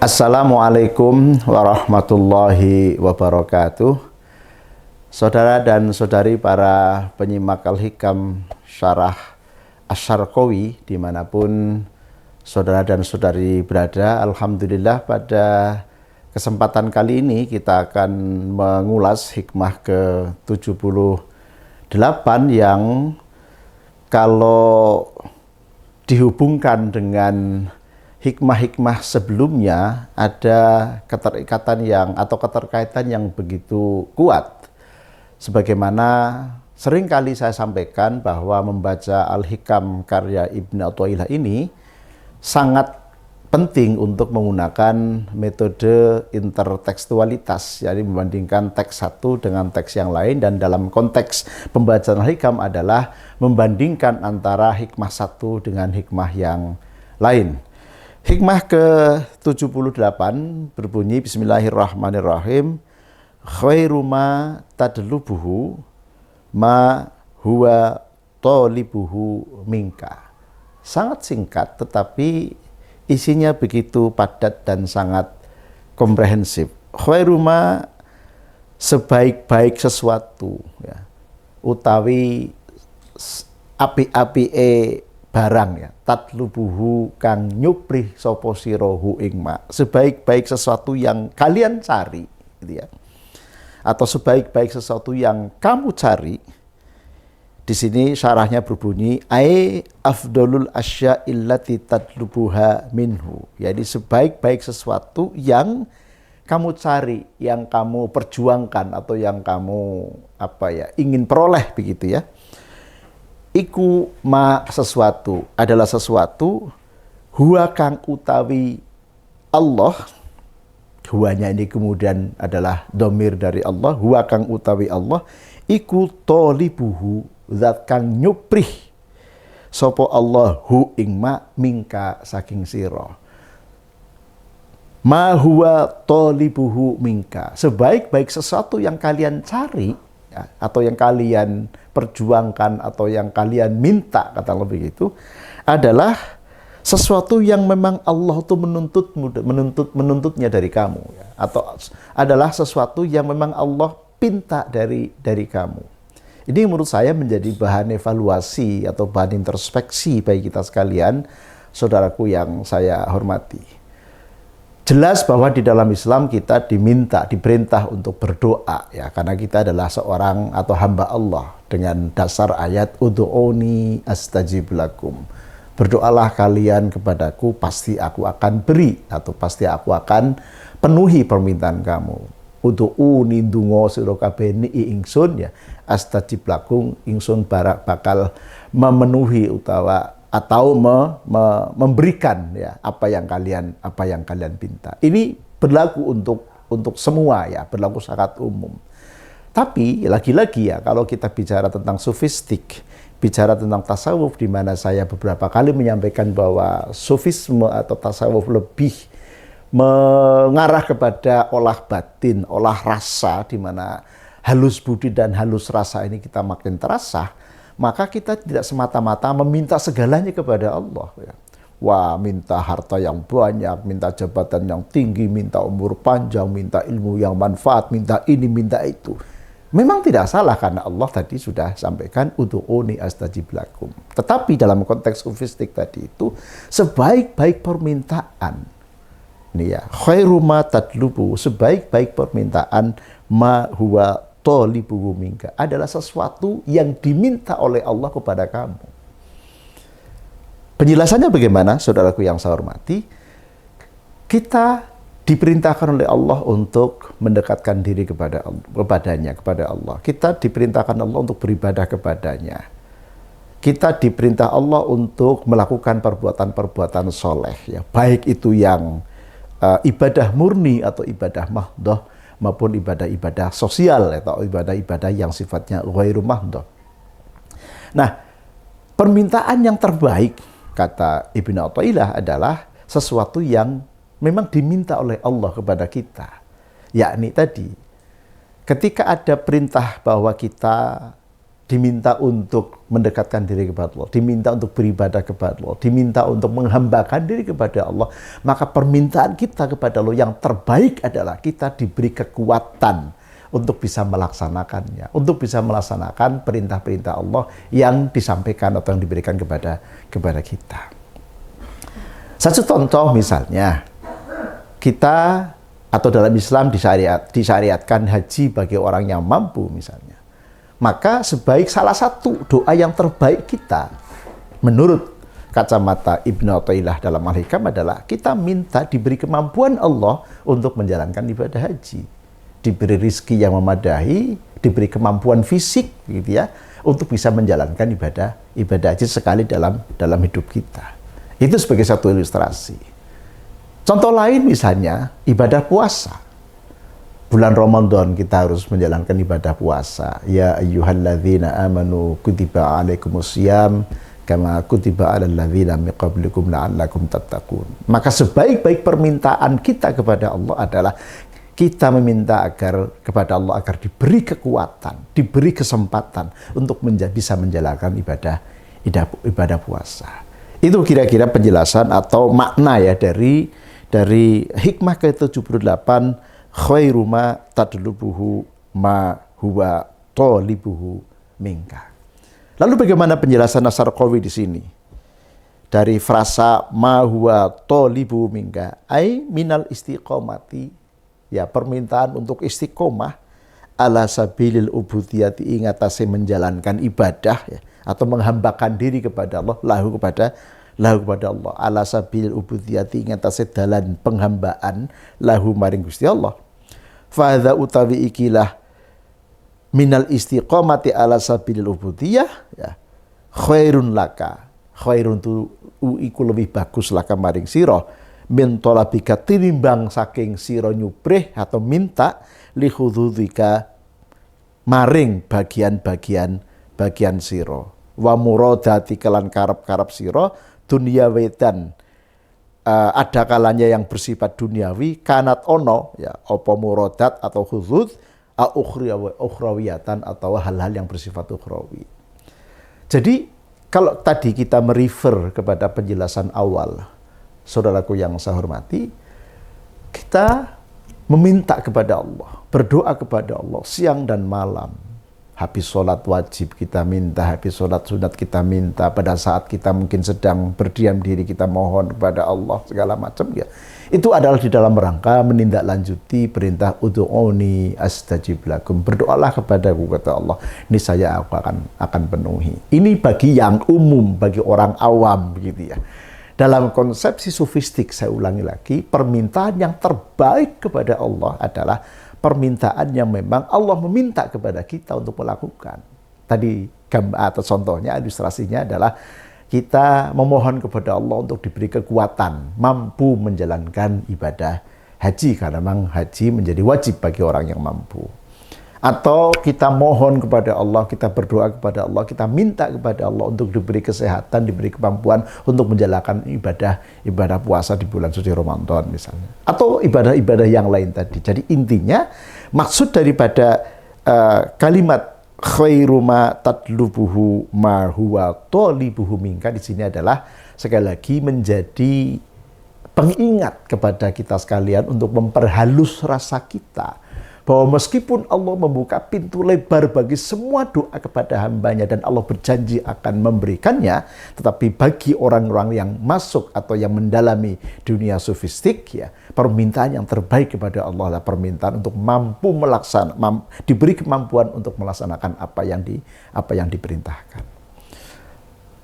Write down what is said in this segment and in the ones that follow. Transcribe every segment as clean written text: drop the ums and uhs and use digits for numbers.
Assalamualaikum warahmatullahi wabarakatuh. Saudara dan saudari para penyimak Al-Hikam Syarah Asy-Syarqawi dimanapun saudara dan saudari berada, alhamdulillah pada kesempatan kali ini kita akan mengulas hikmah ke-78 yang kalau dihubungkan dengan hikmah-hikmah sebelumnya ada keterikatan keterkaitan yang begitu kuat. Sebagaimana seringkali saya sampaikan bahwa membaca Al-Hikam karya Ibnu Athaillah ini sangat penting untuk menggunakan metode intertekstualitas, jadi membandingkan teks satu dengan teks yang lain, dan dalam konteks pembacaan Al-Hikam adalah membandingkan antara hikmah satu dengan hikmah yang lain. Hikmah ke-78 berbunyi Bismillahirrahmanirrahim. Khairu ma tadlubuhu ma huwa talibuhu minka. Sangat singkat tetapi isinya begitu padat dan sangat komprehensif. Khairu ma, sebaik-baik sesuatu, ya, utawi api-apike barang, ya, tatlubuhu kang nyuprih sapa sira hu ing ma, sebaik-baik sesuatu yang kalian cari, gitu ya, atau sebaik-baik sesuatu yang kamu cari. Di sini syarahnya berbunyi afdolul asya illati tatlubuha minhu, jadi sebaik-baik sesuatu yang kamu cari, yang kamu perjuangkan, atau yang kamu ingin peroleh, begitu ya. Iku ma, sesuatu adalah sesuatu, huwa kang utawi Allah, huwanya ini kemudian adalah domir dari Allah, huwa kang utawi Allah, iku tolibuhu, zat kang nyuprih sopo Allah hu ing ma mingka saking siro. Ma huwa tolibuhu minka, sebaik-baik sesuatu yang kalian cari, ya, atau yang kalian perjuangkan, atau yang kalian minta, kata Allah begitu, adalah sesuatu yang memang Allah itu menuntutnya dari kamu, ya, atau adalah sesuatu yang memang Allah pinta dari kamu. Ini menurut saya menjadi bahan evaluasi atau bahan introspeksi bagi kita sekalian, saudaraku yang saya hormati. Jelas bahwa di dalam Islam kita diperintah untuk berdoa, ya, karena kita adalah seorang atau hamba Allah dengan dasar ayat ud'uni astajib lakum. Berdoalah kalian kepadaku, pasti aku akan beri, atau pasti aku akan penuhi permintaan kamu. Ud'uni ndonga sira kabeh ni ingsun, ya, astajib lakum, ingsun bakal memenuhi atau memberikan, ya, apa yang kalian pinta. Ini berlaku untuk semua, ya, berlaku sangat umum. Tapi lagi-lagi, ya, kalau kita bicara tentang sufistik, bicara tentang tasawuf, di mana saya beberapa kali menyampaikan bahwa sufisme atau tasawuf lebih mengarah kepada olah batin, olah rasa, di mana halus budi dan halus rasa ini kita makin terasa, maka kita tidak semata-mata meminta segalanya kepada Allah, ya. Wah, minta harta yang banyak, minta jabatan yang tinggi, minta umur panjang, minta ilmu yang manfaat, minta ini, minta itu. Memang tidak salah, karena Allah tadi sudah sampaikan ud'uni astajib lakum. Tetapi dalam konteks sufistik tadi itu, sebaik-baik permintaan, ini, ya, khairu ma tadlubu, sebaik-baik permintaan, ma huwa tolibuhu minka, adalah sesuatu yang diminta oleh Allah kepada kamu. Penjelasannya bagaimana, saudaraku yang saya hormati? Kita diperintahkan oleh Allah untuk mendekatkan diri kepada Allah. Kita diperintahkan Allah untuk beribadah kepadanya. Kita diperintah Allah untuk melakukan perbuatan-perbuatan soleh, ya, baik itu yang ibadah murni atau ibadah mahdoh, maupun ibadah-ibadah sosial, atau ibadah-ibadah yang sifatnya ghairu mahdoh. Nah, permintaan yang terbaik, kata Ibnu Athaillah, adalah sesuatu yang memang diminta oleh Allah kepada kita. Yakni tadi, ketika ada perintah bahwa kita diminta untuk mendekatkan diri kepada Allah, diminta untuk beribadah kepada Allah, diminta untuk menghambakan diri kepada Allah, maka permintaan kita kepada Allah yang terbaik adalah kita diberi kekuatan untuk bisa melaksanakannya, untuk bisa melaksanakan perintah-perintah Allah yang disampaikan atau yang diberikan kepada kita. Satu contoh misalnya, kita atau dalam Islam disyariatkan haji bagi orang yang mampu misalnya. Maka salah satu doa yang terbaik kita menurut kacamata Ibnu Athaillah dalam Al-Hikam adalah kita minta diberi kemampuan Allah untuk menjalankan ibadah haji. Diberi rizki yang memadai, diberi kemampuan fisik gitu ya, untuk bisa menjalankan ibadah haji sekali dalam hidup kita. Itu sebagai satu ilustrasi. Contoh lain misalnya ibadah puasa. Bulan Ramadan kita harus menjalankan ibadah puasa. Ya ayyuhalladzina amanu kutiba alaikumusiyam kama kutiba alal ladzina min qablikum la'allakum tattaqun. Maka sebaik-baik permintaan kita kepada Allah adalah kita meminta kepada Allah agar diberi kekuatan, diberi kesempatan untuk bisa menjalankan ibadah puasa. Itu kira-kira penjelasan atau makna ya dari hikmah ke-78 khairu ma tadlubuhu ma huwa talibuhu minka. Lalu bagaimana penjelasan As-Sarqawi di sini? Dari frasa ma huwa talibuhu minka, ai minal istiqomati, ya permintaan untuk istiqomah ala sabilil ubudiyati ingatasi menjalankan ibadah ya, atau menghambakan diri kepada Allah lahu kepada Allah ala sabilil ubudiyati ingatasi dalan penghambaan lahu maring Gusti Allah. Fadha utawi ikilah minal istiqomati ala sabilil ubudiyah ya, khairun laka, khairun tu iku lebih bagus laka maring sira min talabika tinimbang saking sira nyubrih atau minta li khudzika maring bagian sira wa muradati kelan karep-karep sira dunya wedan ada kalanya yang bersifat duniawi kanat ono ya apa muradat atau khudzud ukhrawiyatan atau hal-hal yang bersifat ukhrawi. Jadi kalau tadi kita merefer kepada penjelasan awal, saudaraku yang saya hormati, kita meminta kepada Allah, berdoa kepada Allah siang dan malam. Habis sholat wajib kita minta, habis sholat sunat kita minta, pada saat kita mungkin sedang berdiam diri kita mohon kepada Allah segala macam ya. Itu adalah di dalam rangka menindaklanjuti perintah ud'uni astajib lakum. Berdoalah kepadaku kata Allah, niscaya aku akan penuhi. Ini bagi yang umum, bagi orang awam begitu ya. Dalam konsepsi sufistik, saya ulangi lagi, permintaan yang terbaik kepada Allah adalah permintaan yang memang Allah meminta kepada kita untuk melakukan. Tadi atau contohnya, ilustrasinya adalah kita memohon kepada Allah untuk diberi kekuatan, mampu menjalankan ibadah haji, karena memang haji menjadi wajib bagi orang yang mampu. Atau kita mohon kepada Allah, kita berdoa kepada Allah, kita minta kepada Allah untuk diberi kesehatan, diberi kemampuan untuk menjalankan ibadah puasa di bulan suci Ramadan misalnya. Atau ibadah-ibadah yang lain tadi. Jadi intinya maksud daripada kalimat khairu ma tatlubuhu ma huwa talibuhu minka di sini adalah sekali lagi menjadi pengingat kepada kita sekalian untuk memperhalus rasa kita. Bahwa meskipun Allah membuka pintu lebar bagi semua doa kepada hambanya dan Allah berjanji akan memberikannya, tetapi bagi orang-orang yang masuk atau yang mendalami dunia sofistik, ya, permintaan yang terbaik kepada Allah adalah permintaan untuk mampu diberi kemampuan untuk melaksanakan apa yang diperintahkan.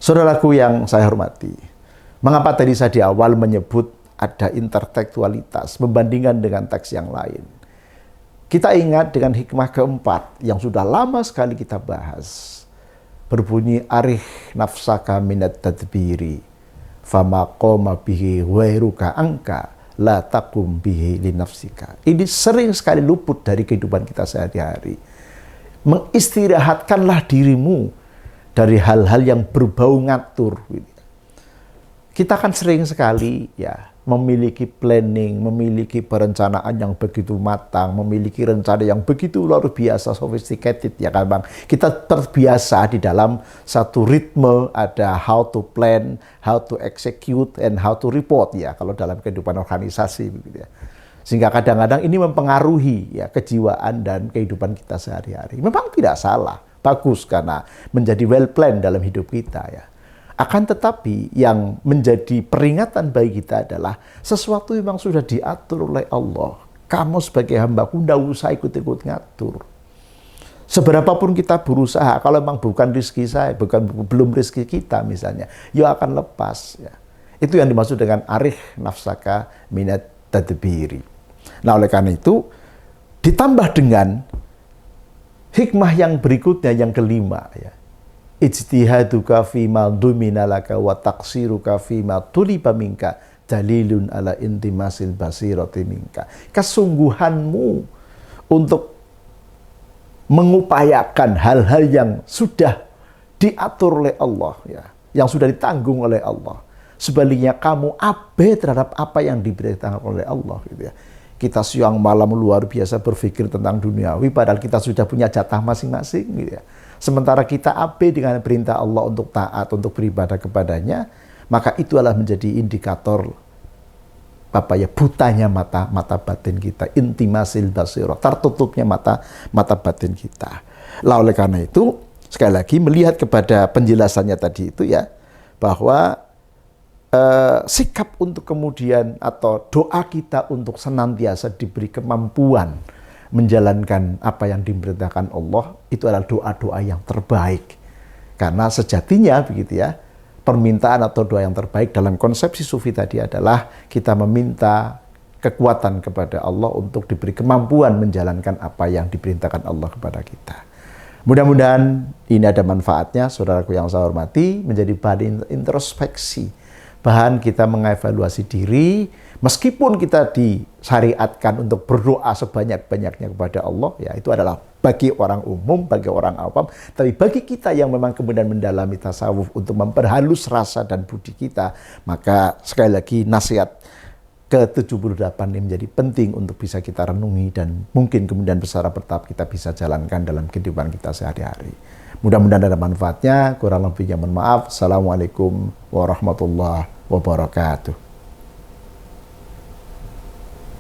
Saudaraku yang saya hormati, mengapa tadi saya di awal menyebut ada intertekstualitas membandingkan dengan teks yang lain? Kita ingat dengan hikmah keempat yang sudah lama sekali kita bahas. Berbunyi arih nafsaka minat tadbiri fama qoma bihi ghairuka angka la taqum bihi li nafsika. Ini sering sekali luput dari kehidupan kita sehari-hari. Mengistirahatkanlah dirimu dari hal-hal yang berbau ngatur. Kita kan sering sekali ya memiliki planning, memiliki perencanaan yang begitu matang, memiliki rencana yang begitu luar biasa sophisticated ya kan Bang. Kita terbiasa di dalam satu ritme, ada how to plan, how to execute, and how to report ya kalau dalam kehidupan organisasi begitu ya. Sehingga kadang-kadang ini mempengaruhi ya kejiwaan dan kehidupan kita sehari-hari. Memang tidak salah, bagus karena menjadi well planned dalam hidup kita ya. Akan tetapi yang menjadi peringatan bagi kita adalah sesuatu yang memang sudah diatur oleh Allah. Kamu sebagai hamba-Ku tidak usah ikut-ikut ngatur. Seberapapun kita berusaha, kalau memang bukan rezeki saya, belum rezeki kita misalnya, ya akan lepas. Ya. Itu yang dimaksud dengan arih nafsaka minat tadbiri. Nah oleh karena itu, ditambah dengan hikmah yang berikutnya, yang kelima ya. Ijtihaduka fima dumina laka wa taqsiruka fima tuliba minka dalilun ala intimasil basirati minka. Kesungguhanmu untuk mengupayakan hal-hal yang sudah diatur oleh Allah ya, yang sudah ditanggung oleh Allah. Sebaliknya kamu abai terhadap apa yang diberitakan oleh Allah gitu ya. Kita siang malam luar biasa berpikir tentang duniawi padahal kita sudah punya jatah masing-masing gitu ya. Sementara kita abai dengan perintah Allah untuk taat, untuk beribadah kepadanya, maka itu adalah menjadi indikator butanya mata batin kita, intimasil basirah, tertutupnya mata batin kita. Lah oleh karena itu, sekali lagi melihat kepada penjelasannya tadi itu ya, bahwa sikap untuk kemudian atau doa kita untuk senantiasa diberi kemampuan menjalankan apa yang diperintahkan Allah itu adalah doa-doa yang terbaik. Karena sejatinya begitu ya, permintaan atau doa yang terbaik dalam konsepsi sufi tadi adalah kita meminta kekuatan kepada Allah untuk diberi kemampuan menjalankan apa yang diperintahkan Allah kepada kita. Mudah-mudahan ini ada manfaatnya, saudaraku yang saya hormati, menjadi bahan introspeksi, bahan kita mengevaluasi diri. Meskipun kita disyariatkan untuk berdoa sebanyak-banyaknya kepada Allah, ya itu adalah bagi orang umum, bagi orang awam. Tapi bagi kita yang memang kemudian mendalami tasawuf untuk memperhalus rasa dan budi kita, maka sekali lagi nasihat ke-78 ini menjadi penting untuk bisa kita renungi dan mungkin kemudian secara bertahap kita bisa jalankan dalam kehidupan kita sehari-hari. Mudah-mudahan ada manfaatnya, kurang lebihnya mohon maaf. Assalamualaikum warahmatullahi wabarakatuh.